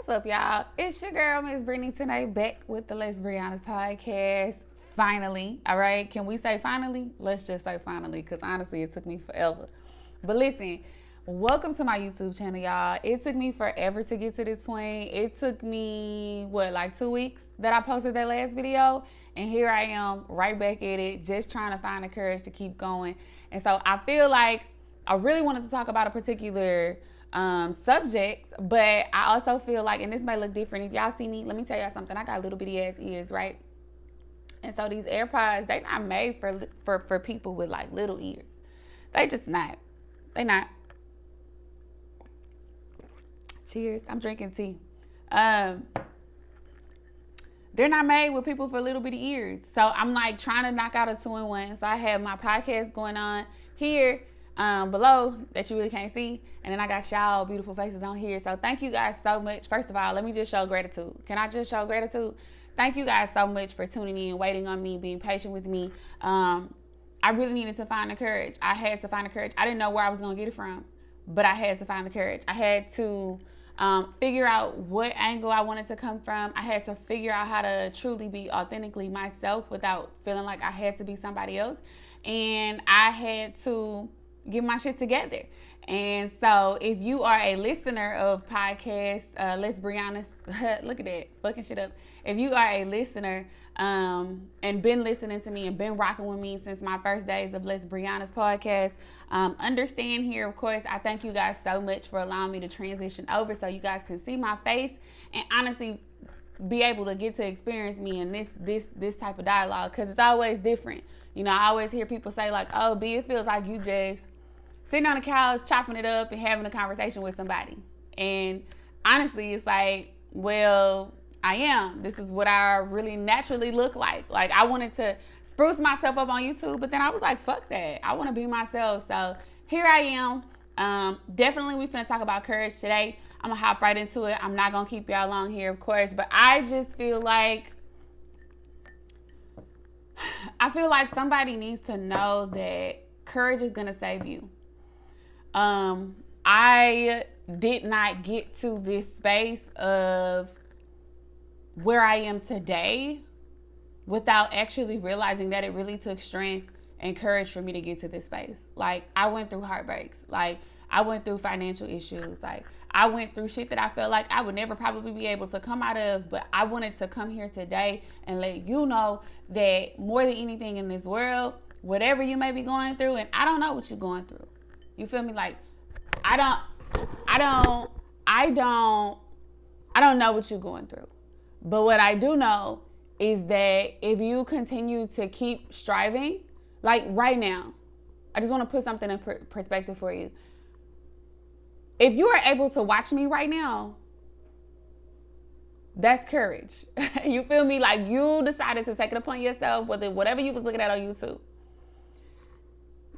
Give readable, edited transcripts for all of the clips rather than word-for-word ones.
What's up, y'all? It's your girl, Miss Brittany, tonight, back with the Let's Be Honest podcast. Finally, all right? Can we say finally? Let's just say finally, because honestly, it took me forever. But listen, welcome to my YouTube channel, y'all. It took me forever to get to this point. It took me, like 2 weeks that I posted that last video. And here I am, right back at it, just trying to find the courage to keep going. And so I feel like I really wanted to talk about a particular subject, but I also feel like, and this may look different if y'all see me, let me tell y'all something. I got little bitty ass ears, right? And so these AirPods, they not made for people with like little ears. They just not. They not. Cheers. I'm drinking tea. They're not made with people for little bitty ears. So I'm like trying to knock out a 2-in-1. So I have my podcast going on here below that you really can't see. And then I got y'all beautiful faces on here. So thank you guys so much. First of all, let me just show gratitude. Can I just show gratitude? Thank you guys so much for tuning in, waiting on me, being patient with me. I really needed to find the courage. I had to find the courage. I didn't know where I was going to get it from, but I had to find the courage. I had to figure out what angle I wanted to come from. I had to figure out how to truly be authentically myself without feeling like I had to be somebody else. And I had to get my shit together. And so if you are a listener of podcasts, Let's Be Honest, look at that, fucking shit up. If you are a listener and been listening to me and been rocking with me since my first days of Let's Be Honest podcast, understand here, of course, I thank you guys so much for allowing me to transition over so you guys can see my face and honestly be able to get to experience me in this type of dialogue, because it's always different. You know, I always hear people say like, oh, B, it feels like you just sitting on the couch, chopping it up and having a conversation with somebody. And honestly, it's like, well, I am. This is what I really naturally look like. Like, I wanted to spruce myself up on YouTube, but then I was like, fuck that. I want to be myself. So here I am. Definitely we finna talk about courage today. I'm gonna hop right into it. I'm not gonna keep y'all long here, of course, but I just feel like somebody needs to know that courage is gonna save you. I did not get to this space of where I am today without actually realizing that it really took strength and courage for me to get to this space. Like, I went through heartbreaks. Like, I went through financial issues. Like, I went through shit that I felt like I would never probably be able to come out of, but I wanted to come here today and let you know that more than anything in this world, whatever you may be going through, and I don't know what you're going through. You feel me? Like, I don't know what you're going through. But what I do know is that if you continue to keep striving, like right now, I just want to put something in perspective for you. If you are able to watch me right now, that's courage. You feel me? Like, you decided to take it upon yourself, whatever you was looking at on YouTube.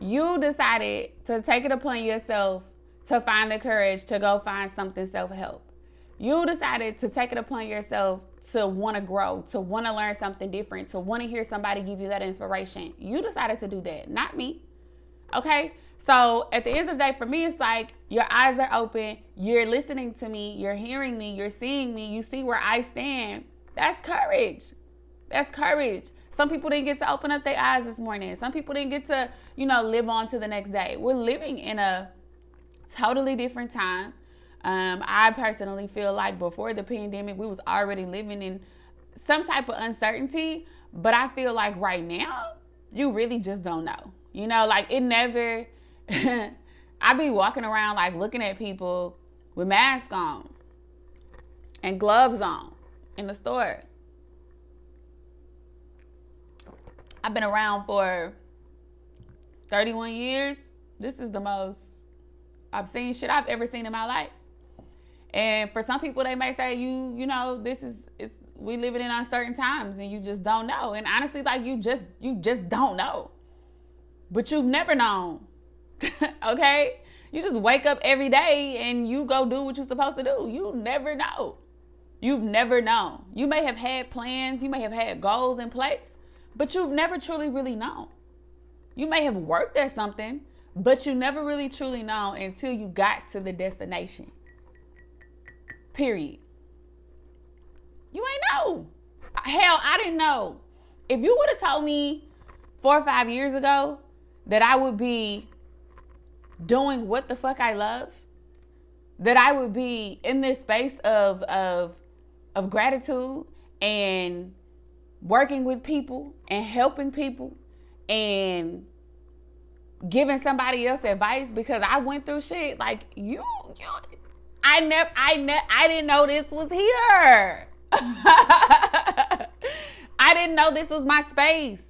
You decided to take it upon yourself to find the courage to go find something self-help. You decided to take it upon yourself to want to grow, to want to learn something different, to want to hear somebody give you that inspiration. You decided to do that, not me. Okay? So at the end of the day, for me, it's like your eyes are open. You're listening to me. You're hearing me. You're seeing me. You see where I stand. That's courage. That's courage. Some people didn't get to open up their eyes this morning. Some people didn't get to, live on to the next day. We're living in a totally different time. I personally feel like before the pandemic, we was already living in some type of uncertainty. But I feel like right now, you really just don't know. Like, it never... I be walking around like looking at people with masks on and gloves on in the store. I've been around for 31 years. This is the most obscene shit I've ever seen in my life. And for some people, they may say, we living in uncertain times and you just don't know. And honestly, like, you just don't know. But you've never known. Okay? You just wake up every day and you go do what you're supposed to do. You never know. You've never known. You may have had plans. You may have had goals in place, but you've never truly really known. You may have worked at something, but you never really truly know until you got to the destination. Period. You ain't know. Hell, I didn't know. If you would have told me 4 or 5 years ago that I would be doing what the fuck I love, that I would be in this space of gratitude and working with people and helping people and giving somebody else advice because I went through shit like I didn't know this was here. I didn't know this was my space.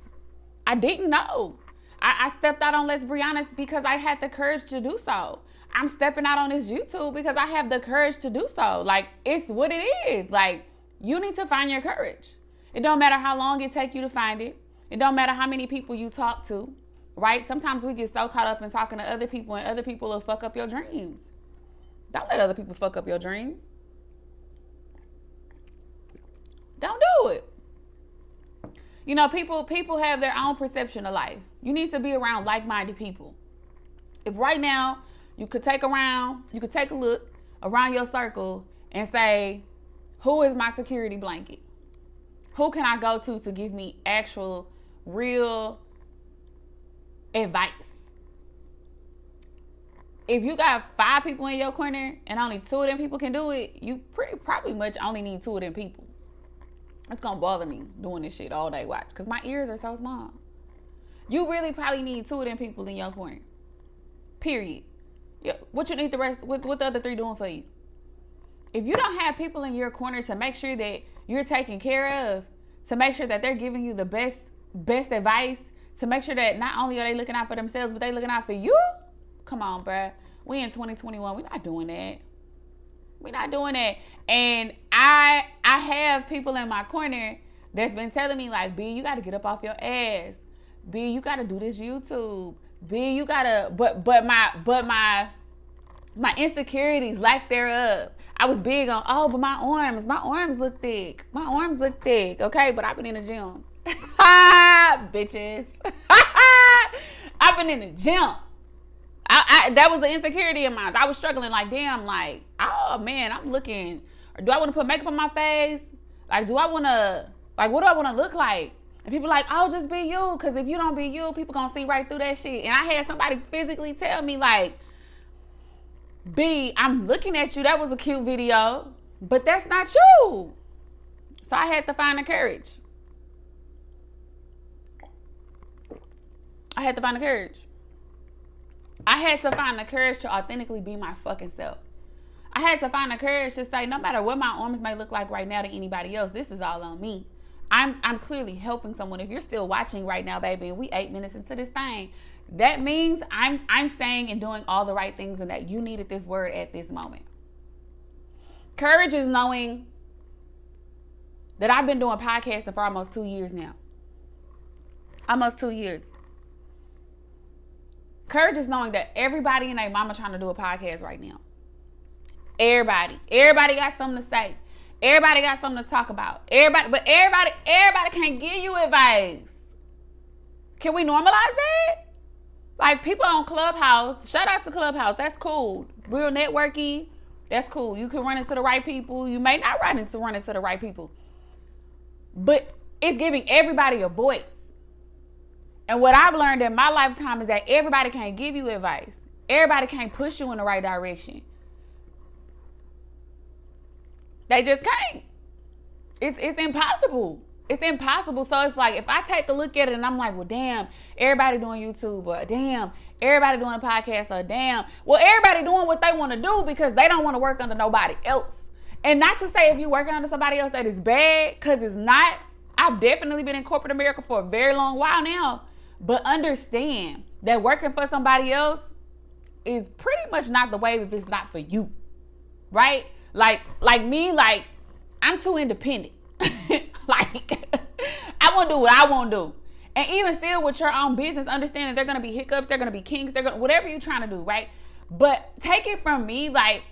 I didn't know. I stepped out on Let's Be Honest because I had the courage to do so. I'm stepping out on this YouTube because I have the courage to do so. Like, it's what it is. Like, you need to find your courage. It don't matter how long it take you to find it. It don't matter how many people you talk to, right? Sometimes we get so caught up in talking to other people and other people will fuck up your dreams. Don't let other people fuck up your dreams. Don't do it. You know, people have their own perception of life. You need to be around like-minded people. If right now you could take a look around your circle and say, who is my security blanket? Who can I go to give me actual, real advice? If you got 5 people in your corner and only 2 of them people can do it, you probably much only need 2 of them people. It's gonna bother me doing this shit all day, watch, because my ears are so small. You really probably need 2 of them people in your corner. Period. Yeah, what you need the rest, what the other 3 doing for you? If you don't have people in your corner to make sure that you're taken care of, to make sure that they're giving you the best advice, to make sure that not only are they looking out for themselves, but they looking out for you, come on, bruh. We in 2021, we're not doing that. We're not doing that. And I have people in my corner that's been telling me like, B, you got to get up off your ass. B, you got to do this YouTube. B, you got to, but my insecurities, lack thereof. I was big on, but my arms look thick. My arms look thick. Okay, but I've been in the gym. Bitches. I've been in the gym. That was the insecurity of mine. I was struggling like, damn, like, oh man, I'm looking, or do I want to put makeup on my face? Like, do I want to, like, what do I want to look like? And people like, oh, just be you. Because if you don't be you, people going to see right through that shit. And I had somebody physically tell me like, B, I'm looking at you. That was a cute video, but that's not you. So I had to find the courage. I had to find the courage to authentically be my fucking self. I had to find the courage to say, no matter what my arms may look like right now to anybody else, this is all on me. I'm clearly helping someone. If you're still watching right now, baby, and we 8 minutes into this thing, that means I'm saying and doing all the right things and that you needed this word at this moment. Courage is knowing that I've been doing podcasting for almost 2 years now. Almost 2 years. Courage is knowing that everybody and their mama trying to do a podcast right now. Everybody got something to say. Everybody got something to talk about. Everybody can't give you advice. Can we normalize that? Like, people on Clubhouse, shout out to Clubhouse, that's cool. Real networky, that's cool. You can run into the right people. You may not run into the right people. But it's giving everybody a voice. And what I've learned in my lifetime is that everybody can't give you advice. Everybody can't push you in the right direction. They just can't. It's impossible. It's impossible. So it's like, if I take a look at it and I'm like, well, damn, everybody doing YouTube, or damn, everybody doing a podcast, or damn, well, everybody doing what they want to do because they don't want to work under nobody else. And not to say if you're working under somebody else that is bad, because it's not. I've definitely been in corporate America for a very long while now. But understand that working for somebody else is pretty much not the way if it's not for you. Right? Like me, like, I'm too independent. Like, I want to do what I want to do. And even still with your own business, understand that there are going to be hiccups, there are going to be kinks, whatever you're trying to do, right? But take it from me, like,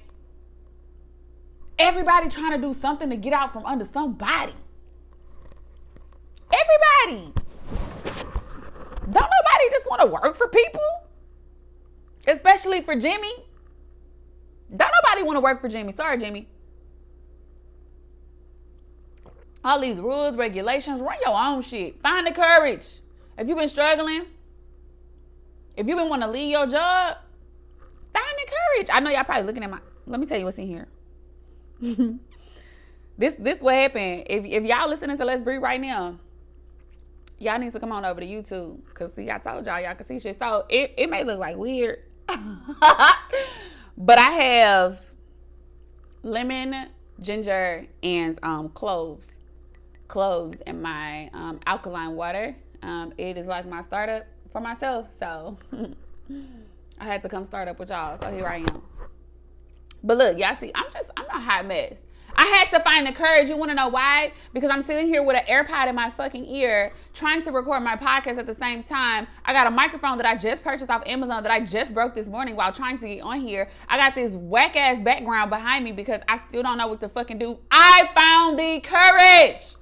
everybody trying to do something to get out from under somebody. Everybody. Don't nobody just want to work for people? Especially for Jimmy. Don't nobody want to work for Jimmy. Sorry, Jimmy. All these rules, regulations, run your own shit. Find the courage. If you've been struggling, if you've been wanting to leave your job, find the courage. I know y'all probably looking at let me tell you what's in here. This what happened. If y'all listening to Let's Breathe right now, y'all need to come on over to YouTube. Because see, I told y'all can see shit. So it may look like weird. But I have lemon, ginger, and cloves in my alkaline water. It is like my startup for myself. So I had to come start up with y'all. So here I am. But look, y'all see, I'm a hot mess. I had to find the courage. You want to know why? Because I'm sitting here with an AirPod in my fucking ear trying to record my podcast at the same time. I got a microphone that I just purchased off Amazon that I just broke this morning while trying to get on here. I got this whack ass background behind me because I still don't know what to fucking do. I found the courage.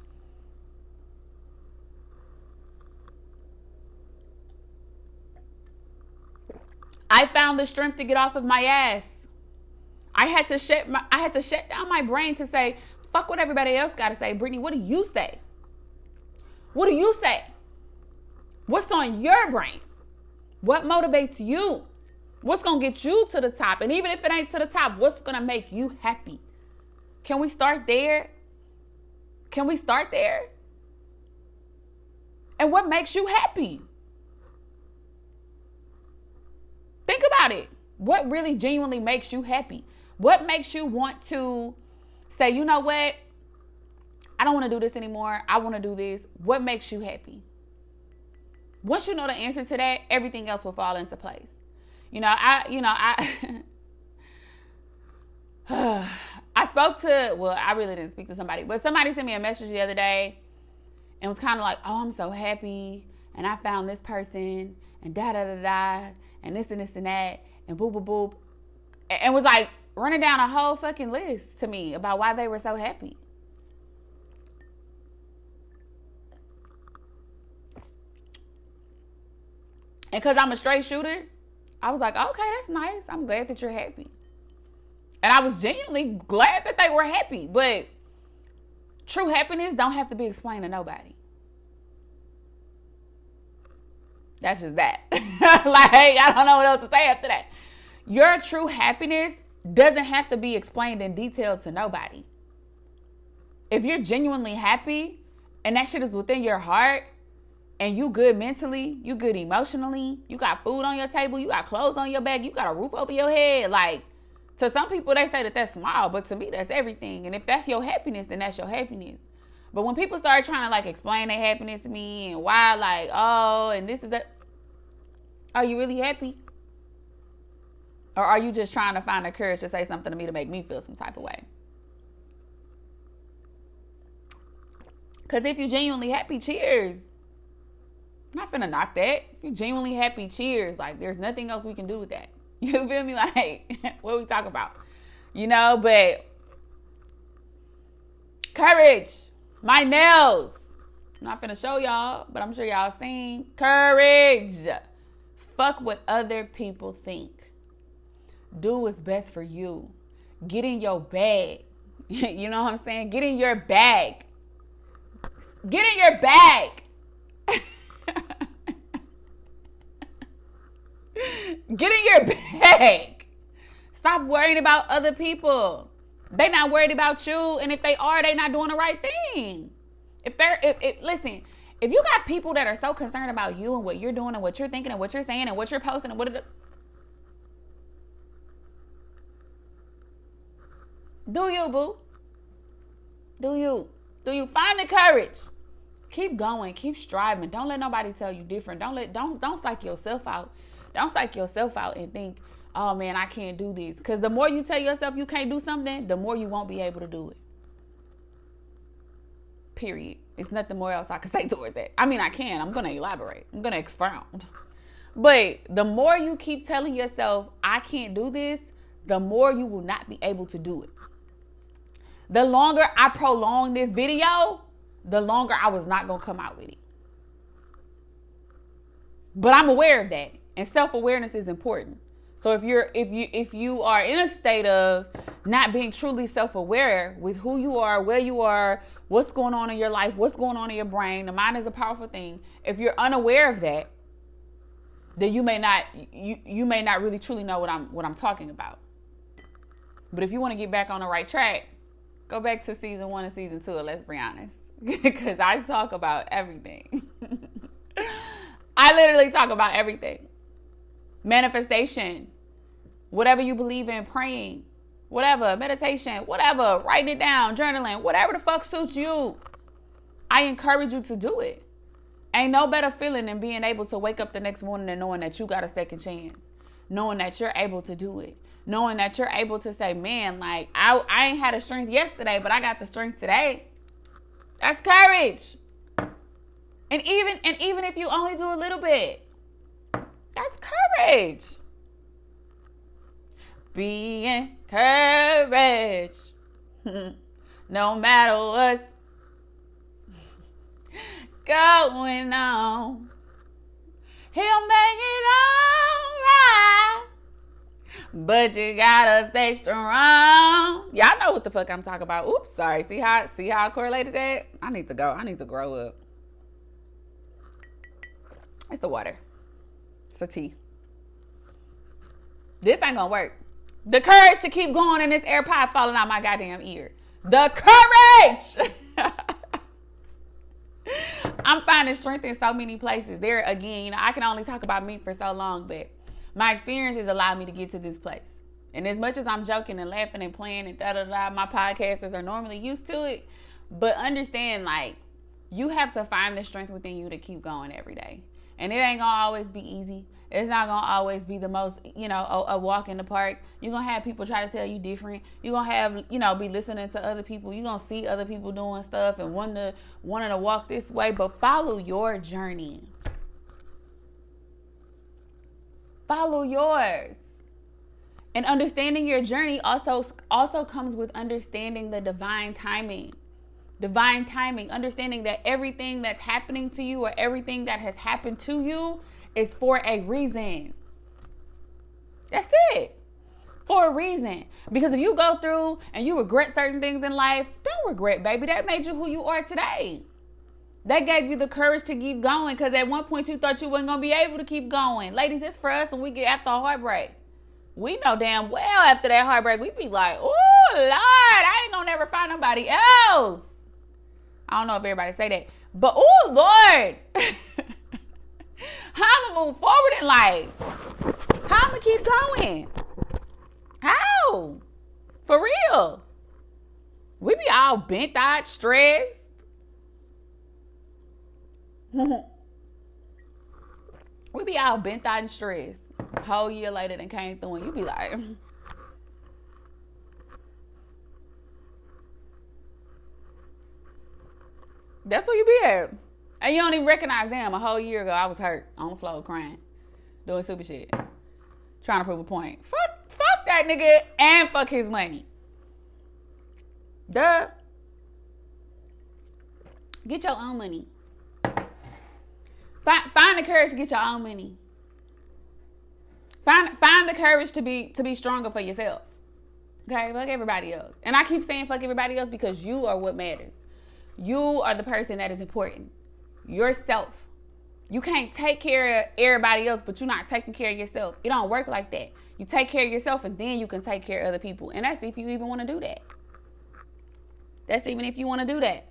I found the strength to get off of my ass. I had to shut down my brain to say, fuck what everybody else got to say. Brittany, what do you say? What do you say? What's on your brain? What motivates you? What's going to get you to the top? And even if it ain't to the top, what's going to make you happy? Can we start there? Can we start there? And what makes you happy? Think about it. What really genuinely makes you happy? What makes you want to say, you know what? I don't want to do this anymore. I want to do this. What makes you happy? Once you know the answer to that, everything else will fall into place. I spoke to, well, I really didn't speak to somebody, but somebody sent me a message the other day and was kind of like, oh, I'm so happy. And I found this person and da-da-da-da and this and this and that and boop, boop, boop. And was like running down a whole fucking list to me about why they were so happy. And because I'm a straight shooter, I was like, okay, that's nice. I'm glad that you're happy. And I was genuinely glad that they were happy. But true happiness don't have to be explained to nobody. That's just that. Like, I don't know what else to say after that. Your true happiness doesn't have to be explained in detail to nobody. If you're genuinely happy and that shit is within your heart and you good mentally, you good emotionally, you got food on your table, you got clothes on your back, you got a roof over your head. Like, to some people, they say that that's small, but to me, that's everything. And if that's your happiness, then that's your happiness. But when people start trying to like explain their happiness to me and why, like, oh, and this is that, are you really happy? Or are you just trying to find the courage to say something to me to make me feel some type of way? Because if you're genuinely happy, cheers. I'm not finna knock that. If you're genuinely happy, cheers. Like, there's nothing else we can do with that. You feel me? Like, what are we talking about? You know, but courage. My nails. I'm not finna show y'all, but I'm sure y'all seen. Courage. Fuck what other people think. Do what's best for you. Get in your bag. You know what I'm saying? Get in your bag. Get in your bag. Get in your bag. Stop worrying about other people. They not worried about you, and if they are, they not doing the right thing. Listen, if you got people that are so concerned about you and what you're doing and what you're thinking and what you're saying and what you're posting and do you, boo? Do you find the courage? Keep going, keep striving. Don't let nobody tell you different. Don't psych yourself out. Don't psych yourself out and think, oh man, I can't do this. Because the more you tell yourself you can't do something, the more you won't be able to do it. Period. It's nothing more else I can say towards that. I mean, I can. I'm going to elaborate. I'm going to expound. But the more you keep telling yourself, I can't do this, the more you will not be able to do it. The longer I prolong this video, the longer I was not going to come out with it. But I'm aware of that. And self-awareness is important. So if you are in a state of not being truly self-aware with who you are, where you are, what's going on in your life, what's going on in your brain. The mind is a powerful thing. If you're unaware of that, then you may not really truly know what I'm talking about. But if you want to get back on the right track, go back to season 1 and season 2, let's be honest. Because I talk about everything. I literally talk about everything. Manifestation, whatever you believe in, praying, whatever, meditation, whatever, writing it down, journaling, whatever the fuck suits you. I encourage you to do it. Ain't no better feeling than being able to wake up the next morning and knowing that you got a second chance. Knowing that you're able to do it. Knowing that you're able to say, man, like, I ain't had the strength yesterday, but I got the strength today. That's courage. And even if you only do a little bit, that's courage. Be encouraged. No matter what's going on, he'll make it alright. But you gotta stay strong. Y'all know what the fuck I'm talking about. Oops, sorry. See how I correlated that? I need to go. I need to grow up. It's the water. It's a tea. This ain't gonna work. The courage to keep going in this AirPod falling out my goddamn ear. The courage! I'm finding strength in so many places. There again, I can only talk about me for so long, but my experiences allow me to get to this place. And as much as I'm joking and laughing and playing and da-da-da, my podcasters are normally used to it. But understand, like, you have to find the strength within you to keep going every day. And it ain't gonna always be easy. It's not gonna always be the most, a walk in the park. You're gonna have people try to tell you different. You're gonna have, be listening to other people. You're gonna see other people doing stuff and wanting to walk this way. But follow your journey. Follow yours. And understanding your journey also comes with understanding the divine timing. Divine timing. Understanding that everything that's happening to you or everything that has happened to you is for a reason. That's it. For a reason. Because if you go through and you regret certain things in life, don't regret, baby. That made you who you are today. That gave you the courage to keep going, because at one point you thought you wasn't going to be able to keep going. Ladies, it's for us when we get after a heartbreak. We know damn well after that heartbreak, we be like, oh, Lord, I ain't going to never find nobody else. I don't know if everybody say that. But, oh, Lord. How I'm going to move forward in life? How I'm going to keep going? How? For real. We be all bent out, stressed. We be all bent out and stressed. A whole year later than came through and you be like, that's where you be at. And you don't even recognize them. A whole year ago, I was hurt on the floor crying, doing stupid shit, trying to prove a point. Fuck that nigga and fuck his money. Duh. Get your own money. Find the courage to get your own money. Find the courage to be stronger for yourself. Okay, fuck everybody else. And I keep saying fuck everybody else because you are what matters. You are the person that is important. Yourself. You can't take care of everybody else, but you're not taking care of yourself. It don't work like that. You take care of yourself and then you can take care of other people. And that's if you even want to do that. That's even if you want to do that.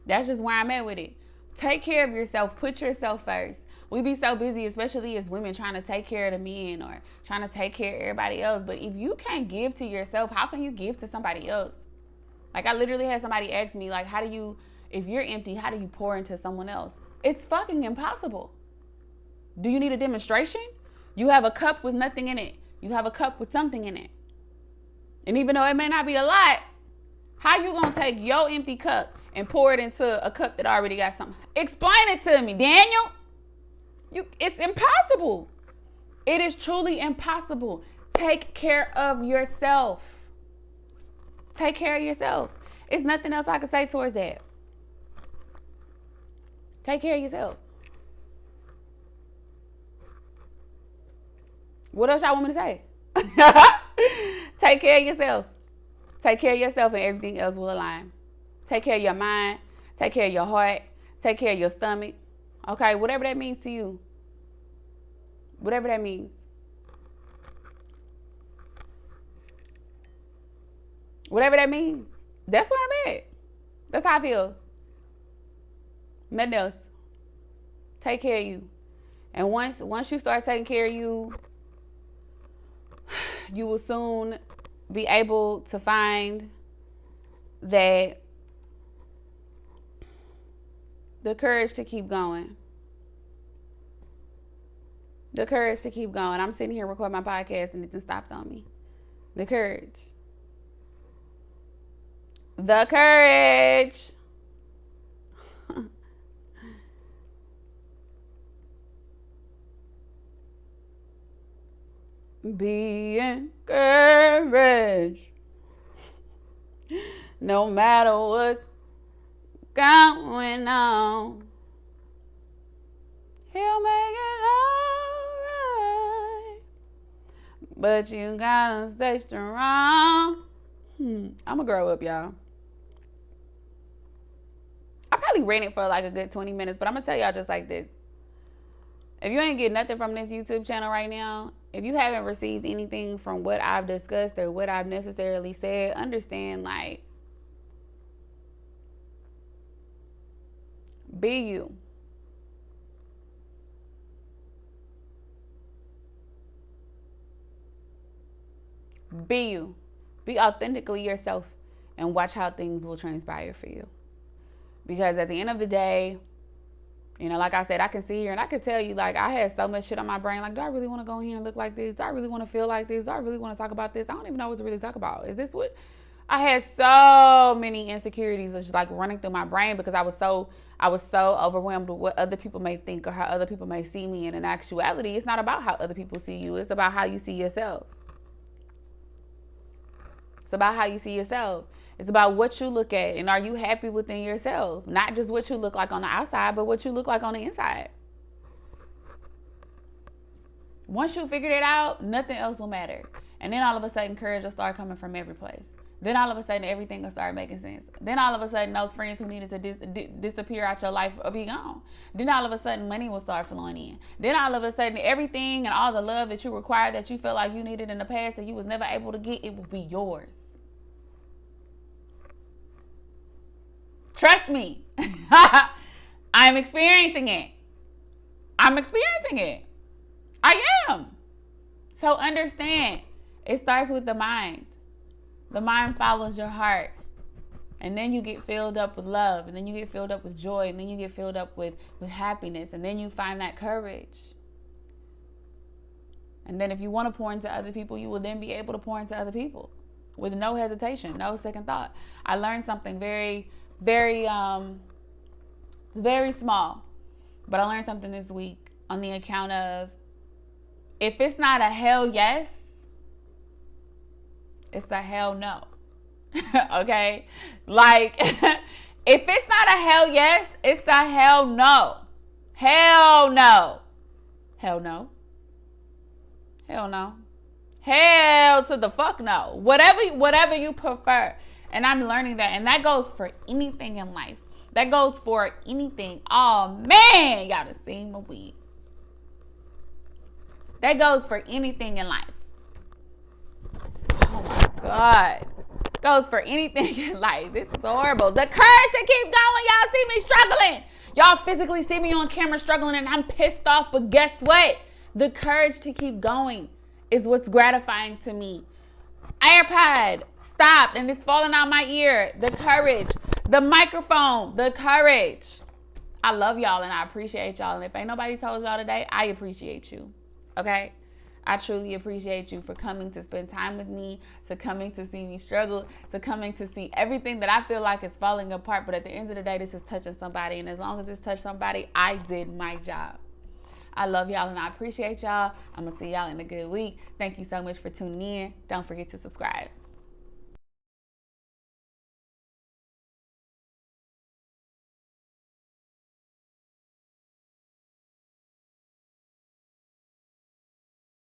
That's just where I'm at with it. Take care of yourself. Put yourself first. We be so busy, especially as women, trying to take care of the men or trying to take care of everybody else. But if you can't give to yourself, how can you give to somebody else? Like, I literally had somebody ask me, like, if you're empty, how do you pour into someone else? It's fucking impossible. Do you need a demonstration? You have a cup with nothing in it. You have a cup with something in it. And even though it may not be a lot, how you gonna take your empty cup and pour it into a cup that already got something? Explain it to me, Daniel. It's impossible. It is truly impossible. Take care of yourself. Take care of yourself. It's nothing else I can say towards that. Take care of yourself. What else y'all want me to say? Take care of yourself. Take care of yourself and everything else will align. Take care of your mind. Take care of your heart. Take care of your stomach. Okay, whatever that means to you. Whatever that means. Whatever that means. That's where I'm at. That's how I feel. Nothing else. Take care of you. And once you start taking care of you, you will soon be able to find that the courage to keep going. The courage to keep going. I'm sitting here recording my podcast and it just stopped on me. The courage. The courage. Be encouraged. No matter what's going on, He'll make it alright. But you gotta stay strong. I'ma grow up, y'all. I probably ran it for like a good 20 minutes, but I'm gonna tell y'all just like this. If you ain't getting nothing from this YouTube channel right now, if you haven't received anything from what I've discussed or what I've necessarily said, understand, like, be you. Be you. Be authentically yourself and watch how things will transpire for you. Because at the end of the day, you know, like I said, I can sit here and I can tell you, like, I had so much shit on my brain. Like, do I really want to go in here and look like this? Do I really want to feel like this? Do I really want to talk about this? I don't even know what to really talk about. Is this what? I had so many insecurities just like running through my brain because I was so overwhelmed with what other people may think or how other people may see me. And in actuality, it's not about how other people see you. It's about how you see yourself. It's about how you see yourself. It's about what you look at and are you happy within yourself? Not just what you look like on the outside, but what you look like on the inside. Once you figure it out, nothing else will matter. And then all of a sudden, courage will start coming from every place. Then all of a sudden, everything will start making sense. Then all of a sudden, those friends who needed to disappear out your life will be gone. Then all of a sudden, money will start flowing in. Then all of a sudden, everything and all the love that you required that you felt like you needed in the past that you was never able to get, it will be yours. Trust me. I'm experiencing it. I'm experiencing it. I am. So understand, it starts with the mind. The mind follows your heart. And then you get filled up with love. And then you get filled up with joy. And then you get filled up with happiness. And then you find that courage. And then if you want to pour into other people, you will then be able to pour into other people with no hesitation, no second thought. I learned something very small, but I learned something this week on the account of, if it's not a hell yes, it's a hell no. Okay? Like, if it's not a hell yes, it's a hell no. Hell no. Hell no. Hell no. Hell to the fuck no. Whatever you prefer. And I'm learning that. And that goes for anything in life. That goes for anything. Oh, man. Y'all done seen my wig. That goes for anything in life. Oh, my God. Goes for anything in life. This is horrible. The courage to keep going. Y'all see me struggling. Y'all physically see me on camera struggling and I'm pissed off. But guess what? The courage to keep going is what's gratifying to me. AirPod stopped and it's falling out my ear. The courage. The microphone. The courage. I love y'all and I appreciate y'all. And if ain't nobody told y'all today, I appreciate you. Okay? I truly appreciate you for coming to spend time with me, to coming to see me struggle, to coming to see everything that I feel like is falling apart. But at the end of the day, this is touching somebody. And as long as it's touched somebody, I did my job. I love y'all and I appreciate y'all. I'm going to see y'all in a good week. Thank you so much for tuning in. Don't forget to subscribe.